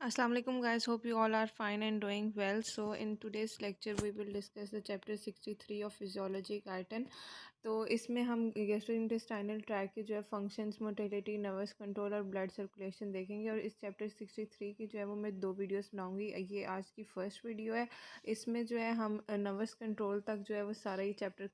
Assalamu alaikum guys, hope you all are fine and doing well. So in today's lecture we will discuss the chapter 63 of physiology Guyton. तो इसमें हम gastrointestinal tract के जो है functions, motility, nervous control और blood circulation देखेंगे। और इस चैप्टर 63 की जो है वो मैं 2 वीडियोस बनाऊंगी। ये आज की फर्स्ट वीडियो है। इसमें जो है हम नर्वस कंट्रोल तक जो है वो सारा ही चैप्टर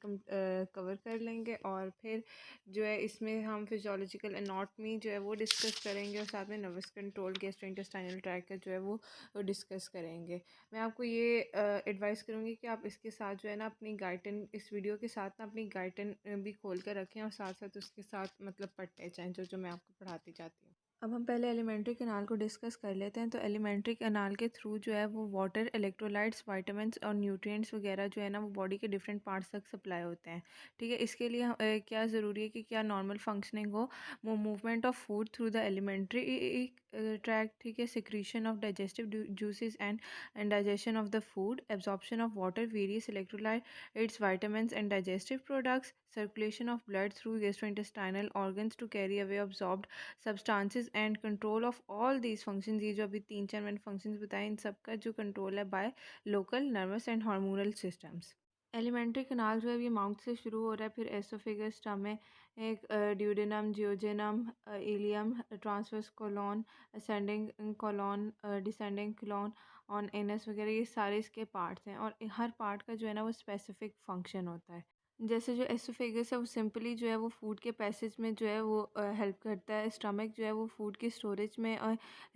कवर कर लेंगे और फिर जो है इसमें हम फिजियोलॉजिकल एनाटमी जो है वो डिस्कस करेंगे और साथ में नर्वस कंट्रोल, गैस्ट्रोइंटेस्टाइनल ट्रैक का जो है वो डिस्कस करेंगे। मैं आपको ये एडवाइस करूँगी कि आप इसके साथ जो है ना अपनी गाइडन, इस वीडियो के साथ ना अपनी गाइडन भी खोल कर रखें और साथ साथ उसके साथ मतलब पढ़ते जाएँ जो जो मैं आपको पढ़ाती जाती हूँ। अब हम पहले एलिमेंट्री कैनाल को डिस्कस कर लेते हैं। तो एलिमेंट्री कैनाल के थ्रू जो है वो वाटर, इलेक्ट्रोलाइट्स, विटामिन्स और न्यूट्रिएंट्स वगैरह जो है ना वो बॉडी के डिफरेंट पार्ट्स तक सप्लाई होते हैं। ठीक है, इसके लिए क्या ज़रूरी है कि क्या नॉर्मल फंक्शनिंग हो, वो movement of food through the alimentary tract, ठीक है, secretion of digestive juices and digestion of the food, absorption of water, various electrolytes, vitamins and digestive products, circulation of blood through gastrointestinal organs to carry away absorbed substances and control of all these functions। ये जो अभी 3-4 मैंने functions बताए, इन सब का जो control है by local nervous and hormonal systems. Elementary कनाल जो है ये माउथ से शुरू हो रहा है, फिर एसोफेगस, स्टमक, एक duodenum, jejunum, ileum, transverse colon, ascending colon, descending colon, on anus वगैरह, ये सारे इसके पार्ट्स हैं और हर पार्ट का जो है ना वो स्पेसिफिक फंक्शन होता है। जैसे जो एसोफेगस है वो सिंपली जो है वो फूड के पैसेज में जो है वो हेल्प करता है। स्टमक जो है वो फूड की स्टोरेज में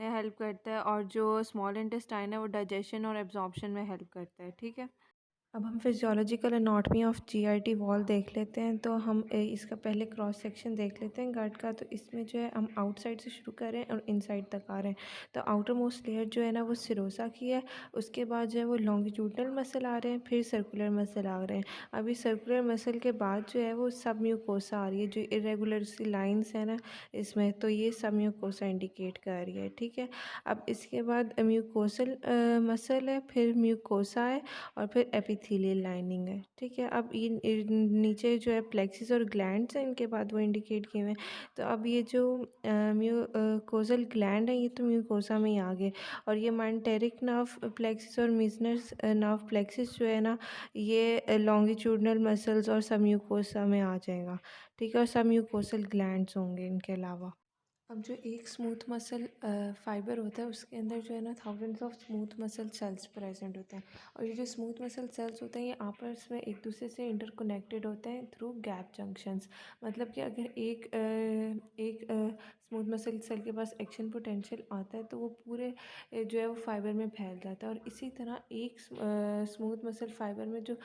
हेल्प करता है और जो स्मॉल इंटेस्टाइन है वो डाइजेशन और एब्जॉर्प्शन में हेल्प करता है। ठीक है, अब हम physiological anatomy of GIT wall देख लेते हैं। तो हम इसका पहले क्रॉस सेक्शन देख लेते हैं गट का। तो इसमें जो है हम आउटसाइड से शुरू कर रहे हैं और इनसाइड तक आ रहे हैं। तो आउटर मोस्ट लेयर जो है ना वो सिरोसा की है। उसके बाद जो है वो लॉन्गिट्यूडनल मसल आ रहे हैं, फिर सर्कुलर मसल आ रहे हैं। अभी सर्कुलर मसल के बाद जो है वो सब म्यूकोसा आ रही है, जो इरेगुलर सी लाइन्स है ना इसमें, तो ये सब म्यूकोसा इंडिकेट कर रही है। ठीक है, अब इसके बाद म्यूकोसल मसल है, फिर म्यूकोसा है और फिर एपिथेलियल लाइनिंग है। ठीक है, अब ये नीचे जो है प्लेक्सिस और ग्लैंड्स हैं, इनके बाद वो इंडिकेट किए हुए हैं। तो अब ये जो म्यूकोजल ग्लैंड है ये तो म्यूकोसा में ही आ गए और ये मेंटेरिक नर्व प्लेक्सिस और मीजनस नर्व प्लेक्सिस जो है ना ये लॉन्गिट्यूडनल मसल्स और सब म्यूकोसा में आ जाएगा। ठीक है, और सब म्यूकोसल ग्लैंड्स होंगे इनके अलावा। अब जो एक स्मूथ मसल फाइबर होता है उसके अंदर जो है ना thousands of smooth muscle cells present होते हैं और ये जो स्मूथ मसल सेल्स होते हैं ये आपस में एक दूसरे से इंटरकनेक्टेड होते हैं थ्रू गैप जंक्शंस। मतलब कि अगर एक स्मूथ मसल सेल के पास एक्शन पोटेंशियल आता है तो वो पूरे जो है वो फाइबर में फैल जाता है। और इसी तरह एक स्मूथ मसल फाइबर में जो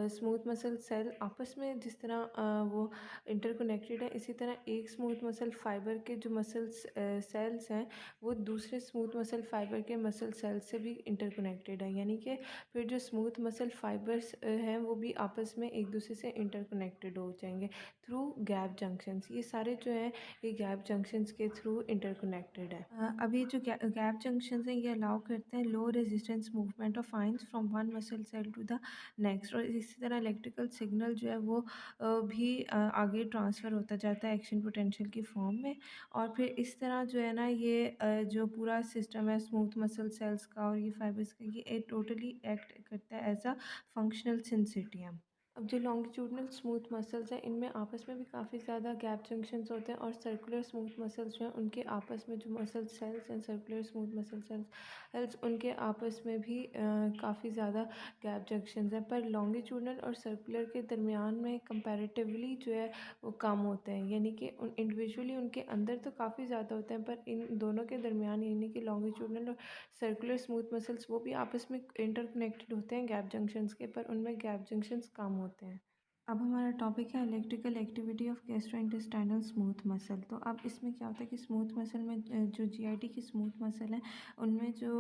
स्मूथ मसल सेल आपस में जिस तरह वो इंटरकनेक्टेड है, इसी तरह एक स्मूथ मसल फाइबर के जो मसल्स सेल्स हैं वो दूसरे स्मूथ मसल फाइबर के मसल सेल्स से भी इंटरकनेक्टेड है। यानी कि फिर जो स्मूथ मसल फाइबर्स हैं वो भी आपस में एक दूसरे से इंटरकनेक्टेड हो जाएंगे थ्रू गैप जंक्शंस। ये सारे जो हैं ये गैप जंक्शंस के थ्रू इंटरकनेक्टेड है। अब ये जो गैप जंक्शंस हैं ये अलाउ करते हैं low resistance movement of ions from one muscle cell to the next. और इसी तरह इलेक्ट्रिकल सिग्नल जो है वो भी आगे ट्रांसफ़र होता जाता है एक्शन पोटेंशियल की फॉर्म में। और फिर इस तरह जो है ना ये जो पूरा सिस्टम है स्मूथ मसल सेल्स का और ये फाइबर्स का, ये टोटली एक्ट करता है एज अ फंक्शनल सिंसिटियम। अब जो लॉन्गिट्यूडनल स्मूथ मसल्स हैं इनमें आपस में भी काफ़ी ज़्यादा गैप जंक्शंस होते हैं और सर्कुलर स्मूथ मसल्स जो हैं उनके आपस में जो मसल सेल्स हैं सर्कुलर स्मूथ मसल सेल्स उनके आपस में भी काफ़ी ज़्यादा गैप जंक्शंस हैं। पर लॉन्गिट्यूडनल और सर्कुलर के दरमियान में कंपैरेटिवली जो है वो कम होते हैं। यानी कि उन इंडिविजुअली उनके अंदर तो काफ़ी ज़्यादा होते हैं पर इन दोनों के दरमियान यानी कि लॉन्गिट्यूडनल और सर्कुलर स्मूथ मसल्स वो भी आपस में इंटरकनेक्टेड होते हैं गैप जंक्शंस के, पर उनमें गैप जंक्शंस कम होते हैं। अब हमारा टॉपिक है electrical activity of gastrointestinal smooth muscle. तो अब इसमें क्या होता है कि स्मूथ मसल में जो जीआईटी की स्मूथ मसल है उनमें जो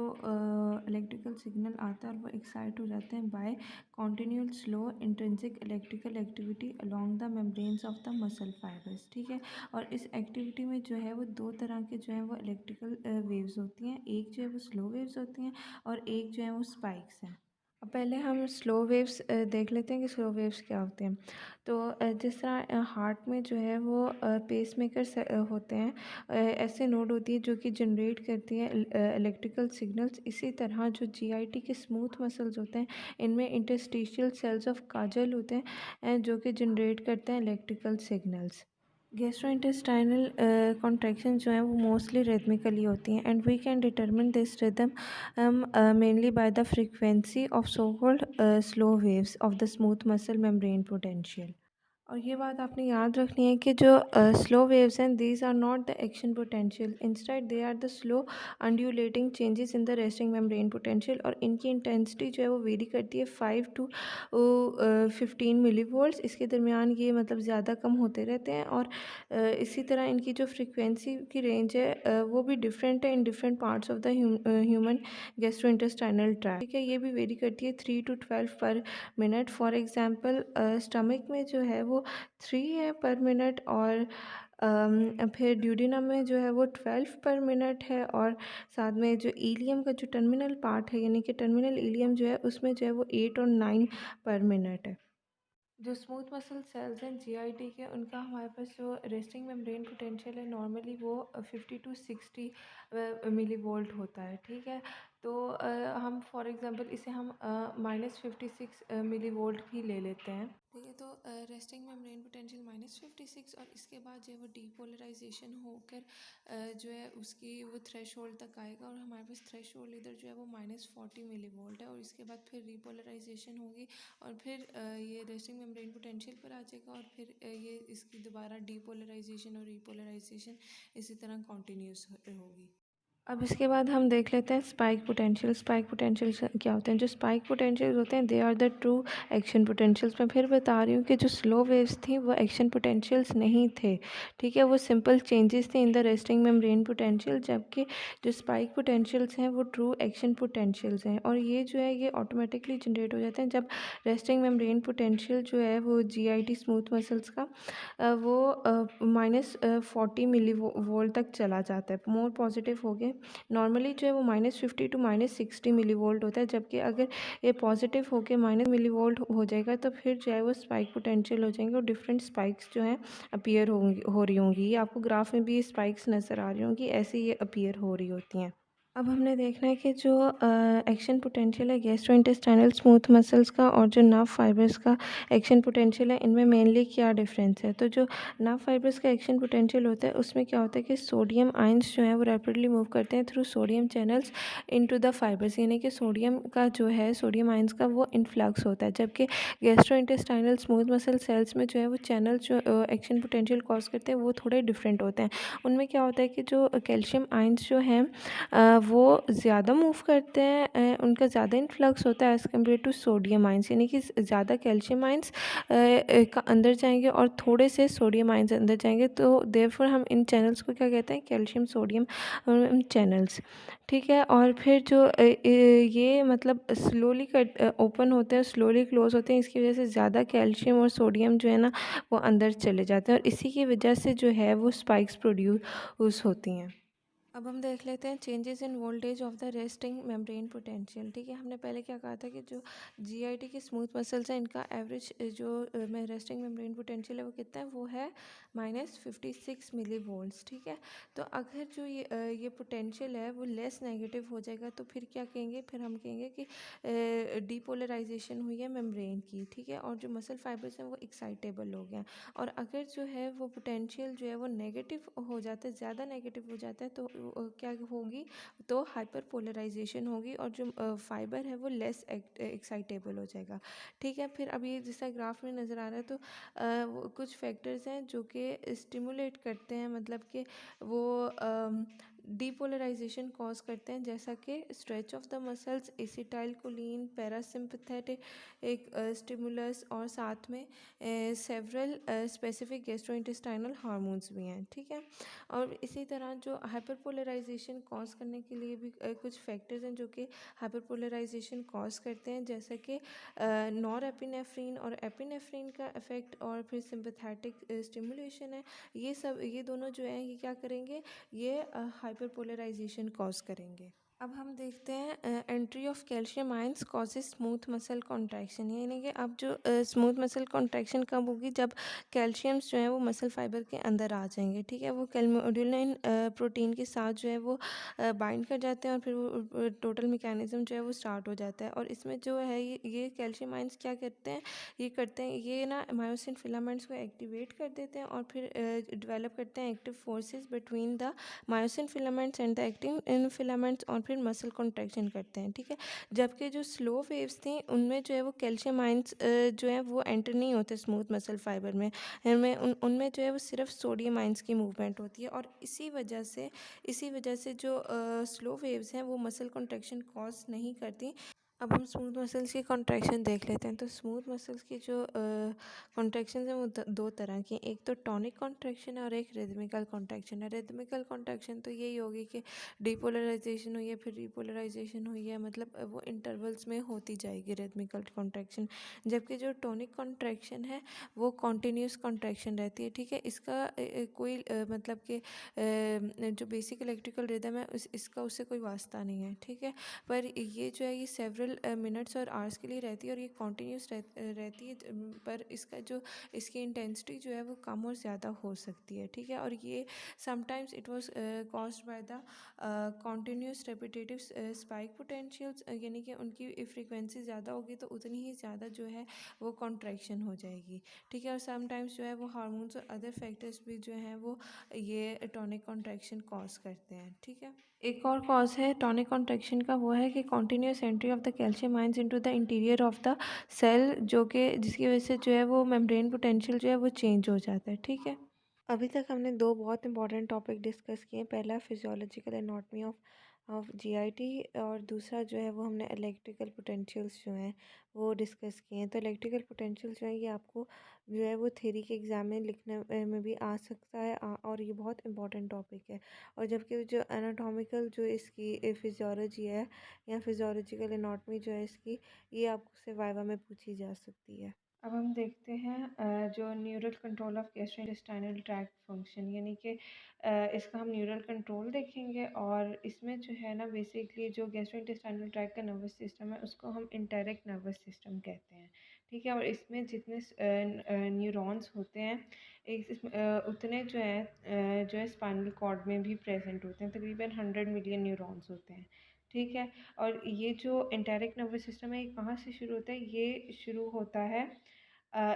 इलेक्ट्रिकल सिग्नल आता है और वो एक्साइट हो जाते हैं by continual slow intrinsic electrical activity along the membranes of the muscle fibres. ठीक है, और इस एक्टिविटी में जो है वो दो तरह के जो है वो इलेक्ट्रिकल वेव्स होती हैं। एक जो है वो स्लो वेव्स होती हैं और एक जो है वो स्पाइक्स हैं। अब पहले हम स्लो वेव्स देख लेते हैं कि स्लो वेव्स क्या होते हैं। तो जिस तरह हार्ट में जो है वो पेसमेकर्स होते हैं, ऐसे नोड होती है जो कि जनरेट करती है इलेक्ट्रिकल सिग्नल्स। इसी तरह जो जीआईटी के स्मूथ मसल्स होते हैं, इनमें इंटरस्टिशियल सेल्स ऑफ काजल होते हैं जो कि जनरेट करते हैं इलेक्ट्रिकल सिग्नल्स। गैस्ट्रोइंटेस्टाइनल कॉन्ट्रैक्शन जो है वो मोस्टली रिदमिकली होती हैं, and we can determine this rhythm mainly by the frequency of so called slow waves of the smooth muscle membrane potential. और ये बात आपने याद रखनी है कि जो स्लो वेव्स हैं, these are not the action potential, instead they are the slow undulating changes in the resting membrane potential. और इनकी इंटेंसिटी जो है वो वेरी करती है 5 to 15 मिली वोल्ट्स, इसके दरमियान ये मतलब ज़्यादा कम होते रहते हैं। और इसी तरह इनकी जो फ्रिक्वेंसी की रेंज है वो भी डिफरेंट है in different parts of the human gastrointestinal tract. ठीक है, ये भी वेरी करती है 3 to 12 पर मिनट। फॉर एग्ज़ाम्पल स्टमक में जो है वो 3 है पर मिनट, और फिर ड्यूडिनम में जो है वो 12 पर मिनट है, और साथ में जो इलियम का जो टर्मिनल पार्ट है, यानी कि टर्मिनल इलियम जो है उसमें जो है वो 8 और 9 पर मिनट है। जो स्मूथ मसल सेल्स हैं जीआईटी के, उनका हमारे पास जो रेस्टिंग मेम्ब्रेन पोटेंशियल है नॉर्मली वो 50 to 60 मिली वोल्ट होता है। ठीक है, तो हम फॉर एग्जांपल इसे हम -56 मिली वोल्ट भी ले लेते हैं। ठीक है, तो रेस्टिंग मेम्ब्रेन पोटेंशियल -56, और इसके बाद जो है वो डीपोलराइजेशन होकर जो है उसकी वो थ्रेश होल्ड तक आएगा, और हमारे पास थ्रेश होल्ड इधर जो है वो -40 मिली वोल्ट है, और इसके बाद फिर रीपोलराइजेशन होगी, और फिर ये रेस्टिंग मेम्ब्रेन पोटेंशियल पर आ जाएगा, और फिर ये इसकी दोबारा डीपोलराइजेशन और रीपोलराइजेशन इसी तरह कॉन्टीन्यूस होगी। अब इसके बाद हम देख लेते हैं स्पाइक पोटेंशियल। स्पाइक पोटेंशियल क्या होते हैं? जो स्पाइक पोटेंशियल होते हैं, they are the true action potentials. मैं फिर बता रही हूँ कि जो स्लो वेव्स थी वो एक्शन पोटेंशियल्स नहीं थे। ठीक है, वो सिंपल चेंजेस थे इन द रेस्टिंग मेम्ब्रेन पोटेंशियल, जबकि जो स्पाइक पोटेंशियल्स हैं वो ट्रू एक्शन पोटेंशियल्स हैं, और ये जो है ये ऑटोमेटिकली जनरेट हो जाते हैं जब रेस्टिंग मेम्ब्रेन पोटेंशियल जो है वो जीआईटी स्मूथ मसल्स का वो -40 मिली वोल्ट तक चला जाता है। मोर पॉजिटिव हो गए, नॉर्मली जो है वो -50 to -60 मिली वोल्ट होता है, जबकि अगर ये पॉजिटिव होकर माइनस मिली वोल्ट हो जाएगा तो फिर जो है वो स्पाइक पोटेंशियल हो जाएंगे, और डिफरेंट स्पाइक्स जो हैं अपीयर होंगी हो रही होंगी। ये आपको ग्राफ में भी ये स्पाइक्स नज़र आ रही होंगी, ऐसे ये अपीयर हो रही होती हैं। अब हमने देखना है कि जो एक्शन पोटेंशियल है गैस्ट्रोइंटेस्टाइनल स्मूथ मसल्स का और जो नर्व फाइबर्स का एक्शन पोटेंशियल है, इनमें मेनली क्या डिफरेंस है। तो जो नर्व फाइबर्स का एक्शन पोटेंशियल होता है उसमें क्या होता है कि सोडियम आयंस जो है वो रैपिडली मूव करते हैं through sodium channels into the fibres, यानी कि सोडियम का जो है सोडियम आयंस का वो इन्फ्लक्स होता है, जबकि गैस्ट्रोइंटेस्टाइनल स्मूथ मसल सेल्स में जो है वो चैनल जो एक्शन पोटेंशियल कॉज करते हैं वो थोड़े डिफरेंट होते हैं। उनमें क्या होता है कि जो कैल्शियम आयंस जो हैं वो ज़्यादा मूव करते हैं, उनका ज़्यादा इन्फ्लक्स होता है as compared to sodium ions, यानी कि ज़्यादा कैल्शियम आयंस का अंदर जाएंगे और थोड़े से सोडियम आयंस अंदर जाएंगे, तो देयरफॉर हम इन चैनल्स को क्या कहते हैं? Calcium sodium channels. ठीक है, और फिर जो ये मतलब स्लोली ओपन होते हैं, स्लोली क्लोज होते हैं, इसकी वजह से ज़्यादा कैल्शियम और सोडियम जो है ना वो अंदर चले जाते हैं, और इसी की वजह से जो है वो स्पाइक्स प्रोड्यूस होती हैं। अब हम देख लेते हैं changes in voltage of the resting membrane potential. ठीक है, हमने पहले क्या कहा था कि जो जीआईटी के स्मूथ मसल्स हैं इनका एवरेज जो रेस्टिंग मेम्ब्रेन पोटेंशियल है वो कितना है? वो है -56 मिली वोल्ट्स। ठीक है, तो अगर जो ये पोटेंशियल है वो लेस नेगेटिव हो जाएगा तो फिर क्या कहेंगे? फिर हम कहेंगे कि डीपोलराइजेशन हुई है मेम्ब्रेन की। ठीक है, और जो मसल फाइबर्स हैं वो एक्साइटेबल हो गए, और अगर जो है वो पोटेंशियल जो है वो नेगेटिव हो जाता है, ज़्यादा नेगेटिव हो जाता है, तो क्या होगी? तो हाइपर पोलराइजेशन होगी, और जो फाइबर है वो लेस एक्साइटेबल हो जाएगा। ठीक है, फिर अभी जैसा ग्राफ में नज़र आ रहा है, तो वो कुछ फैक्टर्स हैं जो कि स्टिमुलेट करते हैं, मतलब कि वो डीपोलराइजेशन कॉज करते हैं, जैसा कि stretch of the muscles, acetyl choline, parasympathetic एक स्टिमुलस, और साथ में सेवरल स्पेसिफिक गैस्ट्रोइंटेस्टाइनल हार्मोन्स भी हैं। ठीक है, और इसी तरह जो हाइपरपोलराइजेशन कॉज करने के लिए भी कुछ फैक्टर्स हैं जो कि हाइपरपोलराइजेशन कॉज करते हैं, जैसे कि नॉर एपिनेफ्रिन और एपिनेफ्रिन का इफेक्ट, और फिर सिंपैथेटिक स्टिमुलेशन है। ये दोनों जो हैं ये क्या करेंगे? ये हाइपरपोलराइजेशन कॉज करेंगे। अब हम देखते हैं entry of calcium ions causes smooth muscle contraction, यानी कि अब जो स्मूथ मसल कॉन्ट्रैक्शन कब होगी, जब कैल्शियम्स जो है वो मसल फाइबर के अंदर आ जाएंगे। ठीक है, वो कैल्मोडुलिन प्रोटीन के साथ जो है वो बाइंड कर जाते हैं और फिर वो टोटल मैकेनिज्म जो है वो स्टार्ट हो जाता है। और इसमें जो है ये कैल्शियम आयंस क्या करते हैं, ये ना मायोसिन फिलामेंट्स को एक्टिवेट कर देते हैं और फिर डेवलप करते हैं active forces between the myosin filaments and the actin in filaments और फिर मसल कॉन्ट्रैक्शन करते हैं। ठीक है, जबकि जो स्लो वेव्स थी उनमें जो है वो कैल्शियम आयंस जो है वो एंटर नहीं होते स्मूथ मसल फाइबर में। उनमें जो है वो सिर्फ सोडियम आयंस की मूवमेंट होती है और इसी वजह से जो स्लो वेव्स हैं वो मसल कॉन्ट्रैक्शन कॉज नहीं करती। अब हम स्मूथ मसल्स की कॉन्ट्रैक्शन देख लेते हैं। तो स्मूथ मसल्स की जो कॉन्ट्रैक्शन है वो दो तरह की हैं। एक तो टॉनिक कॉन्ट्रैक्शन है और एक रिदमिकल कॉन्ट्रैक्शन है। रिदमिकल कॉन्ट्रैक्शन तो यही होगी कि डीपोलराइजेशन हुई है फिर रिपोलराइजेशन हुई है, मतलब वो इंटरवल्स में होती जाएगी रिदमिकल कॉन्ट्रैक्शन। जबकि जो टॉनिक कॉन्ट्रैक्शन है वो कॉन्टीन्यूस कॉन्ट्रैक्शन रहती है। ठीक है, इसका कोई मतलब कि जो बेसिक इलेक्ट्रिकल रिदम है इसका उससे कोई वास्ता नहीं है। ठीक है, पर ये जो है ये सेवरल मिनट्स और आवर्स के लिए रहती है और ये कॉन्टीन्यूस रहती है, पर इसकी इंटेंसिटी जो है वो कम और ज़्यादा हो सकती है। ठीक है, और ये sometimes it was caused by the continuous repetitive spike potentials, यानी कि उनकी फ्रीक्वेंसी ज़्यादा होगी तो उतनी ही ज़्यादा जो है वो कॉन्ट्रैक्शन हो जाएगी। ठीक है, और समटाइम्स जो है वो हार्मोन्स और अदर फैक्टर्स भी जो हैं वो ये टॉनिक कॉन्ट्रैक्शन कॉज करते हैं। ठीक है, एक और कॉज है टॉनिक कॉन्ट्रैक्शन का, वो है कि continuous entry of the calcium ions into the interior of the cell, जो कि जिसकी वजह से जो है वो मेम्ब्रेन पोटेंशियल जो है वो चेंज हो जाता है। ठीक है, अभी तक हमने दो बहुत इंपॉर्टेंट टॉपिक डिस्कस किए। पहला फिजियोलॉजिकल एनाटॉमी ऑफ जीआईटी और दूसरा जो है वो हमने इलेक्ट्रिकल पोटेंशियल्स जो हैं वो डिस्कस किए हैं। तो इलेक्ट्रिकल पोटेंशियल्स जो है ये आपको जो है वो थ्योरी के एग्ज़ाम में लिखने में भी आ सकता है और ये बहुत इंपॉर्टेंट टॉपिक है। और जबकि जो एनाटॉमिकल जो इसकी फिजियोलॉजी है या फिजियोलॉजिकल एनाटॉमी जो है इसकी, ये आपसे वाइवा में पूछी जा सकती है। अब हम देखते हैं जो neural control of gastrointestinal tract function, यानी कि इसका हम न्यूरल कंट्रोल देखेंगे। और इसमें जो है ना बेसिकली जो गैस्ट्रोइंटेस्टाइनल ट्रैक्ट का नर्वस सिस्टम है उसको हम इंटेरिक नर्वस सिस्टम कहते हैं। ठीक है, और इसमें जितने न्यूरॉन्स होते हैं उतने जो है स्पाइनल कॉर्ड में भी प्रेजेंट होते हैं। तकरीबन 100 मिलियन न्यूरॉन्स होते हैं। ठीक है, और ये जो इंटेरिक नर्वस सिस्टम है ये कहाँ से शुरू होता है, ये शुरू होता है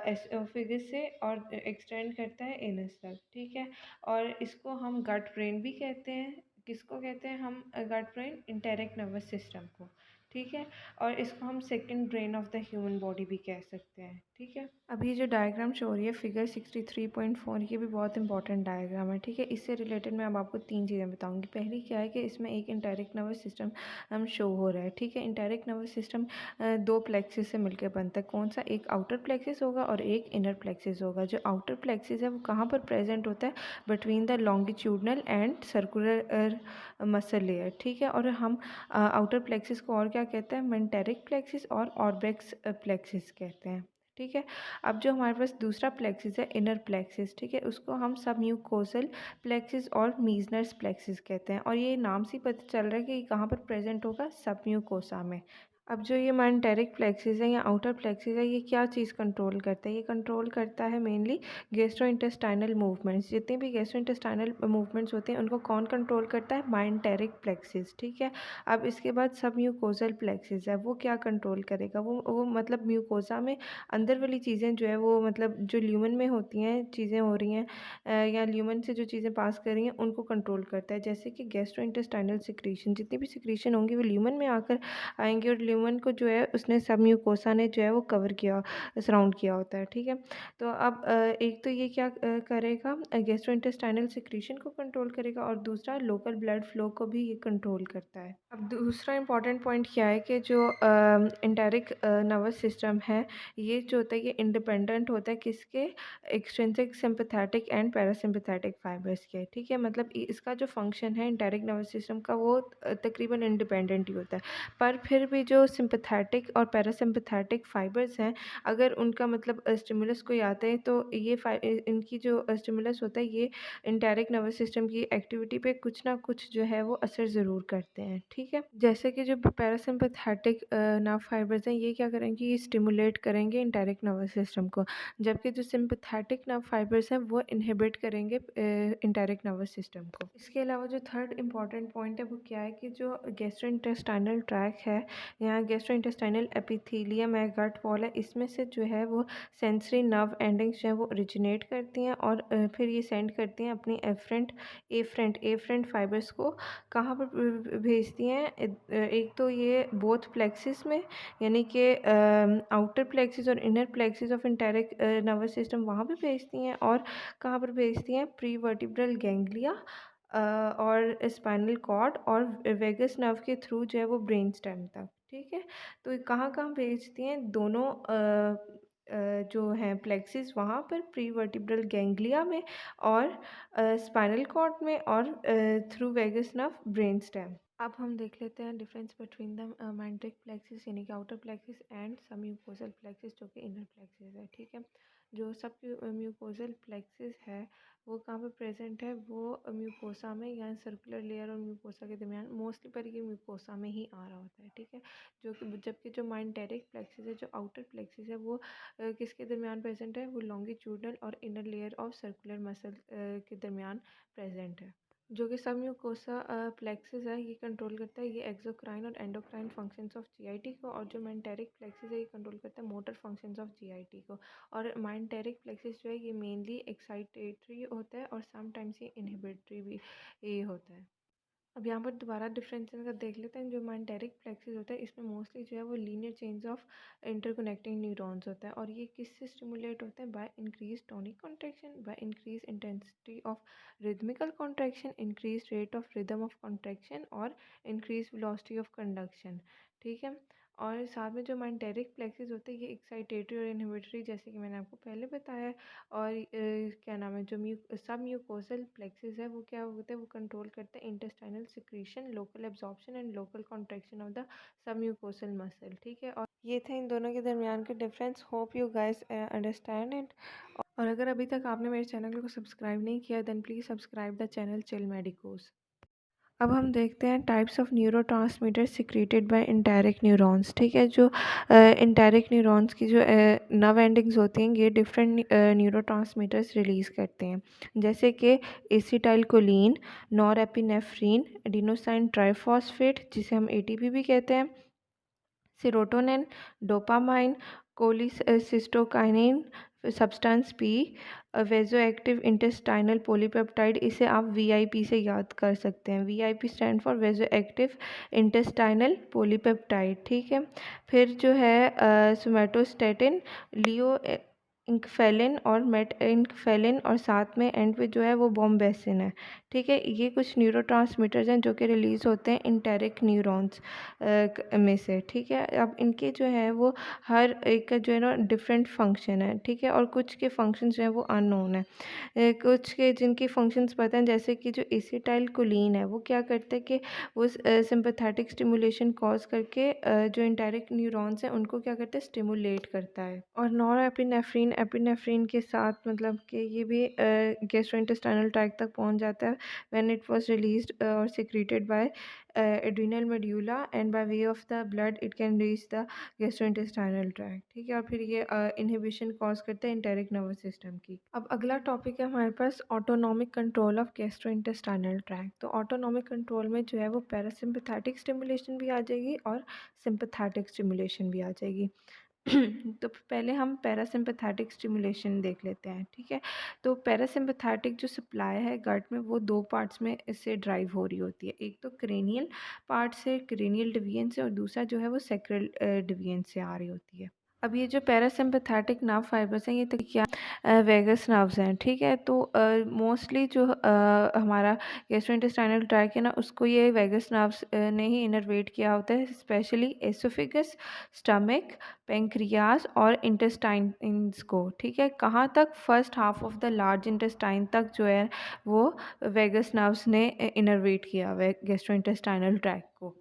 एसोफेगस से और एक्सटेंड करता है एनस तक। ठीक है, और इसको हम गट ब्रेन भी कहते हैं। किसको कहते हैं हम gut brain, enteric nervous system को। ठीक है, और इसको हम second brain of the human body भी कह सकते हैं। ठीक है, अभी ये जो डायग्राम शो हो रही है फिगर 63.4, ये भी बहुत इंपॉर्टेंट डायग्राम है। ठीक है, इससे रिलेटेड मैं अब आपको तीन चीज़ें बताऊंगी। पहली क्या है कि इसमें एक इंटेरिक नर्वस सिस्टम हम शो हो रहा है। ठीक है, इंटेरिक नर्वस सिस्टम दो प्लेक्सिस से मिलकर बनता है। कौन सा, एक आउटर प्लेक्सिस होगा और एक इनर प्लेक्सिस होगा। जो आउटर प्लेक्सिस है वो कहाँ पर प्रेजेंट होता है, between the longitudinal and circular muscle layer. ठीक है, और हम आउटर प्लेक्सिस को और क्या कहते हैं, मेंटेरिक प्लेक्सिस और ऑर्बेक्स प्लेक्सिस कहते हैं। ठीक है, अब जो हमारे पास दूसरा प्लेक्सिस है इनर प्लेक्सिस, ठीक है, उसको हम सब म्यूकोसल प्लेक्सिस और मीजनर्स प्लेक्सिस कहते हैं। और ये नाम से पता चल रहा है कि ये कहाँ पर प्रेजेंट होगा, सब म्यूकोसा में। अब जो ये मेंटेरिक प्लेक्सिस है या आउटर प्लेक्सिस है ये क्या चीज़ कंट्रोल करता है, ये कंट्रोल करता है मेनली गैस्ट्रोइंटेस्टाइनल मूवमेंट्स। जितने भी गैस्ट्रोइंटेस्टाइनल मूवमेंट्स होते हैं उनको कौन कंट्रोल करता है, मेंटेरिक प्लेक्सिस। ठीक है, अब इसके बाद सब म्यूकोजल प्लेक्सिस है, वो क्या कंट्रोल करेगा, वो मतलब म्यूकोसा में अंदर वाली चीज़ें जो है वो मतलब जो ल्यूमन में होती हैं चीज़ें हो रही हैं या ल्यूमन से जो चीज़ें पास कर रही हैं उनको कंट्रोल करता है। जैसे कि गैस्ट्रोइंटेस्टाइनल सिक्रीशन, जितनी भी सिक्रीशन होंगी वो ल्यूमन में आकर आएंगे और ल्यूमन को जो है उसने सब म्यूकोसा ने जो है वो कवर किया, सराउंड किया होता है। ठीक है, तो अब एक तो ये क्या करेगा, गैस्ट्रोइंटेस्टाइनल सिक्रीशन को कंट्रोल करेगा और दूसरा लोकल ब्लड फ्लो को भी ये कंट्रोल करता है। अब दूसरा इंपॉर्टेंट पॉइंट क्या है कि जो इंटेरिक नर्वस सिस्टम है ये जो होता है ये इंडिपेंडेंट होता है किसके, extrinsic sympathetic and parasympathetic fibres के। ठीक है, मतलब इसका जो फंक्शन है इंटेरिक नर्वस सिस्टम का वो तकरीबन इंडिपेंडेंट ही होता है। पर फिर भी जो जो सिंपैथेटिक और पैरासिम्पैथेटिक फाइबर्स हैं, अगर उनका मतलब स्टिमुलस कोई आता है तो ये इनकी जो स्टिमुलस होता है ये एंटेरिक नर्वस सिस्टम की एक्टिविटी पे कुछ ना कुछ जो है वो असर ज़रूर करते हैं। ठीक है, जैसे कि जो पैरासिम्पैथेटिक नर्व फाइबर्स हैं ये क्या करेंगे, ये स्टिमुलेट करेंगे एंटेरिक नर्वस सिस्टम को, जबकि जो सिंपैथेटिक नर्व फाइबर्स हैं वो इनहिबिट करेंगे एंटेरिक नर्वस सिस्टम को। इसके अलावा जो थर्ड इंपॉर्टेंट पॉइंट है वो क्या है कि जो गैस्ट्रोइंटेस्टाइनल ट्रैक है, यहाँ गैस्ट्रोइंटेस्टाइनल एपिथेलियम है, गट वॉल है, इसमें से जो है वो सेंसरी नर्व एंडिंग्स जो है वो ओरिजिनेट करती हैं और फिर ये सेंड करती हैं अपनी एफरेंट फाइबर्स को कहाँ पर भेजती हैं। एक तो ये बोथ प्लेक्सिस में, यानी कि आउटर प्लेक्सिस और inner plexus of enteric nervous system वहाँ पे भेजती हैं, और कहाँ पर भेजती हैं, प्री वर्टिब्रल गैंग्लिया और स्पाइनल कॉर्ड और वेगस नर्व के थ्रू जो है वो ब्रेन स्टेम तक। ठीक है, तो ये कहाँ कहाँ भेजती हैं, दोनों जो हैं प्लेक्सिस वहाँ पर प्री वर्टिब्रल गैंग्लिया में और स्पाइनल कॉर्ड में और through vagus nerve brain stem. अब हम देख लेते हैं difference between the myenteric plexus यानी कि outer plexus and submucosal plexus जो कि इनर प्लेक्सिस है। ठीक है, जो सब म्यूकोजल प्लेक्सिस है वो कहाँ पे प्रेजेंट है, वो म्यूकोसा में या सर्कुलर लेयर और म्यूकोसा के दरमियान, मोस्टली पर ये म्यूकोसा में ही आ रहा होता है। ठीक है, जो कि जबकि जो माइंटेरिक प्लेक्सिस है, जो आउटर प्लेक्सिस है, वो किसके दरमियान प्रेजेंट है, वो लॉन्गिट्यूडनल और inner layer of circular muscle के दरमियान प्रेजेंट है। जो कि सब म्यूकोसा प्लेक्सिस है ये कंट्रोल करता है ये एक्सोक्राइन और एंडोक्राइन फंक्शंस ऑफ जीआईटी को, और जो मेंटेरिक प्लेक्सिस है ये कंट्रोल करता है मोटर फंक्शंस ऑफ जीआईटी को। और माइंटेरिक प्लेक्सिस जो है ये मेनली एक्साइटेटरी होता है और समटाइम्स ये इनहिबिटरी भी ये होता है। अब यहाँ पर दोबारा डिफरेंस का देख लेते हैं। जो माइंटेरिक प्लेक्सिस होता है इसमें मोस्टली जो है वो linear change of interconnecting neurons होता है, और ये किससे स्टिमुलेट होते हैं, by increase tonic contraction, by increase intensity of rhythmical contraction, increase rate of rhythm of contraction और इंक्रीज वेलोसिटी ऑफ कंडक्शन। ठीक है, और साथ में जो माइंटेरिक प्लेक्सिस होते हैं ये एक्साइटेटरी और इनहिबिटरी, जैसे कि मैंने आपको पहले बताया है। और क्या नाम है, जो सब म्यूकोसल प्लेक्सिस है वो क्या होता है, वो कंट्रोल करते हैं intestinal secretion, local absorption and local contraction of the sub mucosal muscle. ठीक है, और ये थे इन दोनों के दरमियान के difference. Hope you guys understand it. और अगर अभी तक आपने मेरे चैनल को सब्सक्राइब नहीं किया then please subscribe the channel chill medicos. अब हम देखते हैं types of neurotransmitter secreted by enteric neurons. ठीक है, जो इंटेरिक न्यूरॉन्स की जो नर्व एंडिंग्स होती हैं ये डिफरेंट न्यूरोट्रांसमीटर्स रिलीज़ करते हैं, जैसे कि एसिटाइलकोलिन, नॉरएपिनेफ्रिन, एडिनोसाइन ट्राइफॉस्फेट जिसे हम एटीपी भी कहते हैं, serotonin, dopamine, cholecystokinin, substance P, vasoactive intestinal polypeptide, इसे आप वीआईपी से याद कर सकते हैं। VIP stand for vasoactive intestinal polypeptide. ठीक है, फिर जो है सोमेटोस्टेटिन, लियो इंकफेलिन और मेट इंकफेलिन, और साथ में एंड पे जो है वो बॉम्बेसिन है। ठीक है, ये कुछ न्यूरोट्रांसमीटर्स हैं जो कि रिलीज़ होते हैं इंटेरिक न्यूरॉन्स में से। ठीक है, अब इनके जो है वो हर एक का जो है ना डिफरेंट फंक्शन है। ठीक है, और कुछ के फंक्शन जो हैं वो अननोन है। कुछ के जिनके फंक्शंस पता हैं, जैसे कि जो एसिटाइलकोलिन है वो क्या करता है कि वो सिंपैथेटिक स्टिमुलेशन कॉज करके जो इंटेरिक न्यूरॉन्स हैं उनको क्या करता है, स्टिमुलेट करता है। और नॉरएपिनेफ्रिन एपिनेफ्रिन के साथ मतलब कि ये भी गैस्ट्रोइंटेस्टाइनल ट्रैक्ट तक पहुंच जाता है व्हेन इट वाज रिलीज्ड और secreted by adrenal medulla and by way of the blood it can reach the gastrointestinal tract। ठीक है, और फिर ये इनहिबिशन कॉज करते हैं इंटेरिक नर्वस सिस्टम की। अब अगला टॉपिक है हमारे पास autonomic control of gastrointestinal tract. तो ऑटोनॉमिक कंट्रोल में जो है वो पैरासिम्पैथेटिक स्टिमुलेशन भी आ जाएगी और सिंपैथेटिक स्टिमुलेशन भी आ जाएगी। तो पहले हम पैरासिम्पैथेटिक स्टिमुलेशन देख लेते हैं। ठीक है, तो पैरासिम्पैथेटिक जो सप्लाई है गट में वो दो पार्ट्स में इससे ड्राइव हो रही होती है। एक तो क्रेनियल पार्ट से, क्रेनियल डिवीजन से, और दूसरा जो है वो सैक्रल डिवीजन से आ रही होती है। अब ये जो पैरासिम्पैथेटिक नर्व फाइबर्स हैं ये तो क्या वेगस नर्व्स हैं। ठीक है, तो मोस्टली जो हमारा गैस्ट्रोइंटेस्टाइनल ट्रैक्ट है ना उसको ये वेगस नर्व्स ने ही इनर्वेट किया होता है, स्पेशली एसोफेगस, स्टमक, पेंक्रियाज और इंटेस्टाइन्स को। ठीक है, कहाँ तक, first half of the large intestine तक जो है वो वेगस नर्व्स ने इनर्वेट किया हुआ है गैस्ट्रोइंटेस्टाइनल ट्रैक्ट को।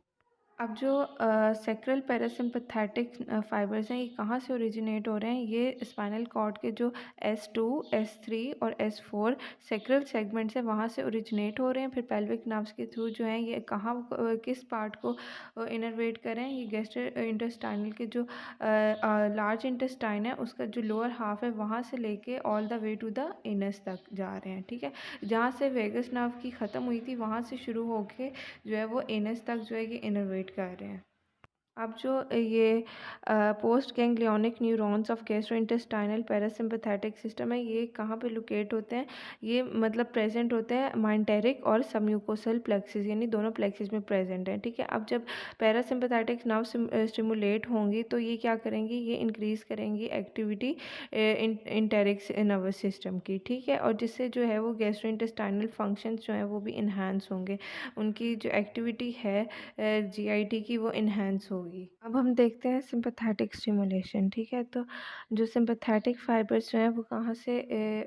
अब जो सैक्रल पैरासिम्पथेटिक फाइबर्स हैं, ये कहाँ से ओरिजिनेट हो रहे हैं? ये स्पाइनल कॉर्ड के जो S2, S3 और S4 सैक्रल सेगमेंट से वहाँ से ओरिजिनेट हो रहे हैं। फिर पेल्विक नर्व्स के थ्रू जो है ये कहाँ किस पार्ट को इनर्वेट कर रहे हैं? ये गैस्ट्रो इंटेस्टाइनल के जो लार्ज इंटेस्टाइन है उसका जो लोअर हाफ है वहाँ से लेके all the way to the anus तक जा रहे हैं। ठीक है, जहाँ से वेगस नर्व की ख़त्म हुई थी वहाँ से शुरू होके जो है वो एनस तक जो है ये इनर्वेट कर रहे हैं। अब जो ये post ganglionic neurons of gastrointestinal parasympathetic system है, ये कहाँ पे लोकेट होते हैं? ये मतलब प्रेजेंट होते हैं माइंटेरिक और सबम्यूकोसल प्लेक्सिस, यानी दोनों प्लेक्सिस में प्रेजेंट हैं। ठीक है, अब जब पैरासिम्पथेटिक नर्व स्टिमुलेट होंगी तो ये क्या करेंगी? ये इंक्रीज़ करेंगी एक्टिविटी इंटेरिक नर्वस सिस्टम की। ठीक है, और जिससे जो है वो गैस्ट्रोइंटेस्टाइनल फंक्शंस जो हैं वो भी इन्हांस होंगे, उनकी जो एक्टिविटी है जीआईटी की वो इन्हेंस होगी। अब हम देखते हैं सिंपैथेटिक स्टिमुलेशन। ठीक है, तो जो सिंपैथेटिक फाइबर्स जो हैं वो कहाँ से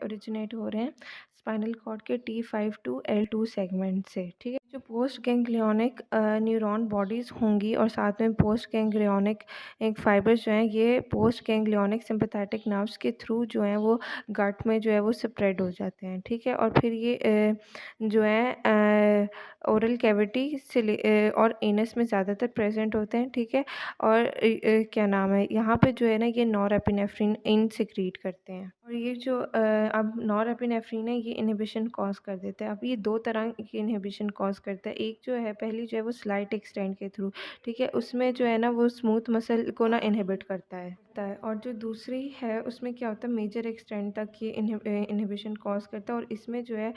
ओरिजिनेट हो रहे हैं? स्पाइनल कॉर्ड के T5 टू L2 सेगमेंट से। ठीक है, जो पोस्ट गैंग्लियोनिक न्यूरॉन बॉडीज़ होंगी और साथ में पोस्ट गैंग्लियोनिक एक फाइबर्स जो हैं ये पोस्ट गैंग्लियोनिक सिंपैथेटिक नर्व्स के थ्रू जो हैं वो गट में जो है वो स्प्रेड हो जाते हैं। ठीक है, और फिर ये जो है ओरल कैविटी से और एनस में ज़्यादातर प्रेजेंट होते हैं। ठीक है, और क्या नाम है, यहाँ पे जो है ना ये नॉरएपिनेफ्रिन इन सिक्रीट करते हैं, और ये जो अब नॉरएपिनेफ्रिन है ये इनहिबिशन कॉज कर देता है। अब ये दो तरह की इनहिबिशन कॉज करता है। एक जो है पहली जो है वो स्लाइट एक्सटेंड के थ्रू। ठीक है, उसमें जो है ना वो स्मूथ मसल को ना इनहिबिट करता है। और जो दूसरी है उसमें क्या होता है, मेजर एक्सटेंड तक ये इनहिबिशन कॉज करता है, और इसमें जो है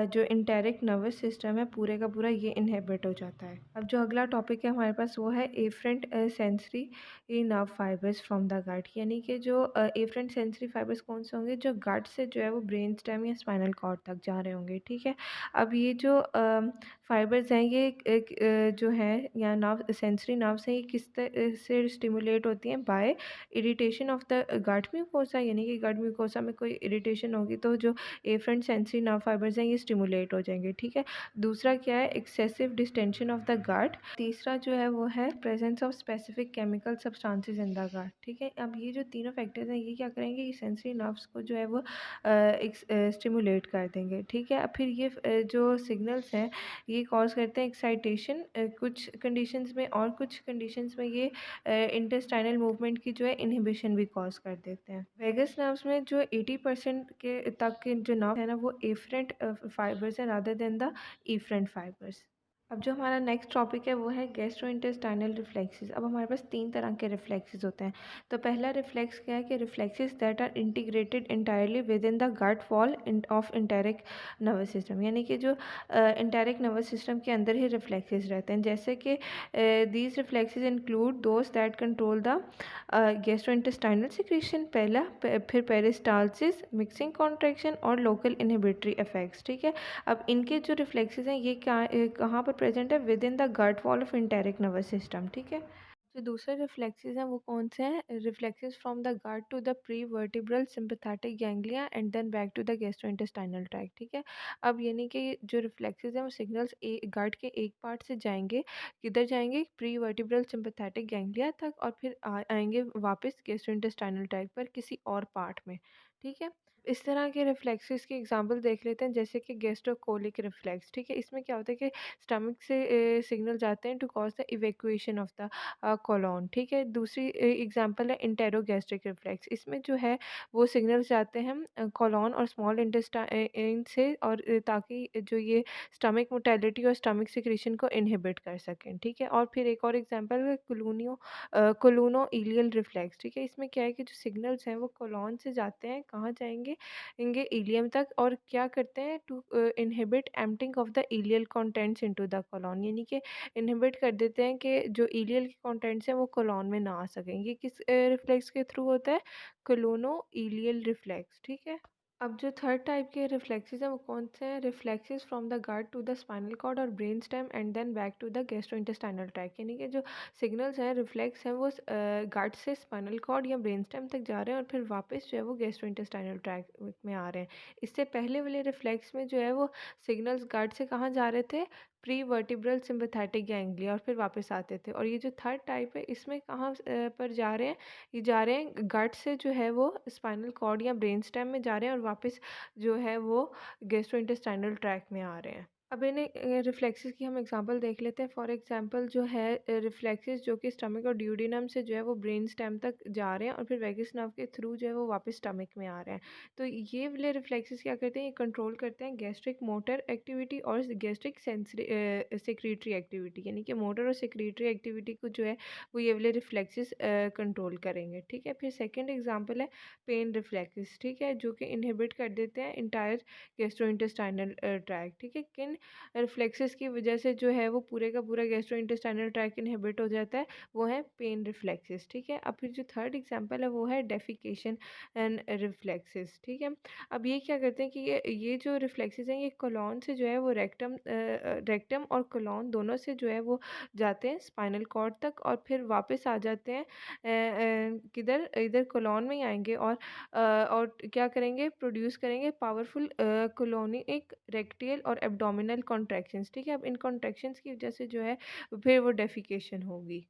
जो इंटेरिक नर्वस सिस्टम है पूरे का पूरा ये इनहेबिट हो जाता है। अब जो अगला टॉपिक है हमारे पास वो है afferent sensory nerve fibres from the gut, यानी कि जो एफरेंट सेंसरी फाइबर्स कौन से होंगे? जो गट से जो है वो ब्रेन स्टेम या स्पाइनल कॉर्ड तक जा रहे होंगे। ठीक है, अब ये जो फाइबर्स हैं ये जो है या नर्व सेंसरी नर्व्स हैं ये किस तरह से स्टिमुलेट होती हैं? By irritation of the gut mucosa, यानी कि गट म्यूकोसा में कोई इरिटेशन होगी तो जो एफरेंट सेंसरी नर्व फाइबर्स हैं ये स्टिमुलेट हो जाएंगे। ठीक है, दूसरा क्या है? Excessive distension of the gut. तीसरा जो है वो है presence of specific chemical substances in the gut. ठीक है, अब ये जो तीनों फैक्टर्स हैं ये क्या करेंगे? ये सेंसरी नर्व्स को जो है वो स्टिमुलेट कर देंगे। ठीक है, अब फिर ये जो सिग्नल्स हैं ये कॉज करते हैं एक्साइटेशन कुछ कंडीशंस में, और कुछ कंडीशंस में ये इंटेस्टाइनल मूवमेंट की जो है इनहिबिशन भी कॉज कर देते हैं। वेगस नर्व्स में जो 80% के तक के जो नर्व है ना वो एफरेंट फाइबर्स हैं rather than the efferent fibres. अब जो हमारा नेक्स्ट टॉपिक है वो है गैस्ट्रोइंटेस्टाइनल रिफ्लेक्सेस। अब हमारे पास तीन तरह के रिफ्लेक्सेस होते हैं। तो पहला रिफ्लेक्स क्या है कि reflexes that are integrated entirely within the gut wall of enteric nervous system, यानी कि जो इंटेरिक नर्वस सिस्टम के अंदर ही रिफ्लेक्सेस रहते हैं। जैसे कि these reflexes include those that control the gastrointestinal secretion पहला, फिर पेरिस्टालसिस, मिक्सिंग कॉन्ट्रैक्शन और लोकल इनहिबिटरी इफेक्ट्स। ठीक है, अब इनके जो रिफ्लेक्सेस हैं ये कहाँ पर प्रेजेंट है? Within the gut wall of enteric nervous system. ठीक है, जो दूसरे रिफ्लेक्सेस हैं वो कौन से हैं? Reflexes from the gut to the prevertebral sympathetic ganglia and then back to the gastrointestinal tract. ठीक है, अब यानी कि जो रिफ्लेक्सेस हैं वो सिग्नल्स गट के एक पार्ट से जाएंगे, किधर जाएंगे? प्री वर्टिब्रल सिंपैथेटिक गैंग्लिया तक, और फिर आएंगे वापस गैस्ट्रोइंटेस्टाइनल ट्रैक्ट पर किसी और पार्ट में। ठीक है, इस तरह के रिफ्लेक्सेस के एग्जांपल देख लेते हैं, जैसे कि गैस्ट्रोकोलिक रिफ्लेक्स। ठीक है, इसमें क्या होता है कि स्टमक से सिग्नल जाते हैं to cause the evacuation of the colon. ठीक है, दूसरी एग्जांपल है इंटेरोगैस्ट्रिक रिफ्लेक्स। इसमें जो है वो सिग्नल्स जाते हैं कोलोन और स्मॉल इंटेस्टाइन से, और ताकि जो ये स्टमक मोटेलिटी और स्टमक सिक्रीशन को इनहिबिट कर सकें। ठीक है, और फिर एक और एग्जांपल है कोलोनो इलियल रिफ्लेक्स। ठीक है, इसमें क्या है कि जो सिग्नल्स हैं वो कोलोन से जाते हैं, कहाँ जाएंगे? इंगे इलियम तक, और क्या करते हैं? To inhibit emptying of the ileal contents into the colon, यानी कि इनहिबिट कर देते हैं कि जो इलियल के कंटेंट्स हैं वो कोलोन में ना आ सकें। ये किस रिफ्लेक्स के थ्रू होता है? कोलोनो इलियल रिफ्लेक्स। ठीक है, अब जो थर्ड टाइप के रिफ्लेक्सेस हैं वो कौन से हैं? Reflexes from the gut to the spinal cord और brain stem and then back to the gastrointestinal tract, यानी कि जो सिग्नल्स हैं रिफ्लेक्स हैं वो गट से स्पाइनल कॉर्ड या ब्रेन स्टेम तक जा रहे हैं और फिर वापस जो है वो गैस्ट्रोइंटेस्टाइनल ट्रैक्ट में आ रहे हैं। इससे पहले वाले रिफ्लेक्स में जो है वो सिग्नल्स गट से कहाँ जा रहे थे? प्री वर्टिब्रल सिम्पैथेटिक गैंग्लिया और फिर वापस आते थे। और ये जो थर्ड टाइप है इसमें कहाँ पर जा रहे हैं, ये जा रहे हैं गट से जो है वो स्पाइनल कॉर्ड या ब्रेन स्टेम में जा रहे हैं और वापस जो है वो गैस्ट्रोइंटेस्टाइनल ट्रैक्ट में आ रहे हैं। अब इन्हें रिफ्लेक्सेस की हम एग्जांपल देख लेते हैं। फॉर एग्जांपल जो है रिफ्लेक्सेस जो कि स्टमक और ड्यूडेनम से जो है वो ब्रेन स्टेम तक जा रहे हैं और फिर वैगस नर्व के थ्रू जो है वो वापस स्टमक में आ रहे हैं। तो ये वाले रिफ्लेक्सेस क्या करते हैं, ये कंट्रोल करते हैं गैस्ट्रिक मोटर एक्टिविटी और गैस्ट्रिक सेंसरी सेक्रेटरी एक्टिविटी, यानी कि मोटर और सेक्रेटरी एक्टिविटी को जो है वो ये वाले रिफ्लेक्सेस कंट्रोल करेंगे। ठीक है, फिर सेकंड एग्जांपल है पेन रिफ्लेक्सेस। ठीक है, जो कि इनहिबिट कर देते हैं इंटायर गैस्ट्रोइंटेस्टाइनल ट्रैक्ट। ठीक है, किन रिफ्लेक्सेस की वजह से जो है वो पूरे का पूरा गैस्ट्रोइंटेस्टाइनल ट्रैक्ट इनहिबिट हो जाता है, वो है पेन रिफ्लेक्सेस। ठीक है, अब फिर जो थर्ड एग्जांपल है वो है डेफिकेशन एंड रिफ्लेक्सेस। ठीक है, अब ये क्या करते हैं कि ये जो रिफ्लेक्सेस हैं ये कोलॉन से जो है वो रेक्टम और कोलॉन दोनों से जो है वो जाते हैं स्पाइनल कॉर्ड तक और फिर वापस आ जाते हैं किधर, इधर कोलॉन में ही आएंगे और क्या करेंगे, प्रोड्यूस करेंगे पावरफुल कोलोनिक रेक्टियल और एब्डोमिनल कॉन्ट्रैक्शंस। ठीक है, अब इन कॉन्ट्रैक्शंस की वजह से जो है फिर वो डेफिकेशन होगी।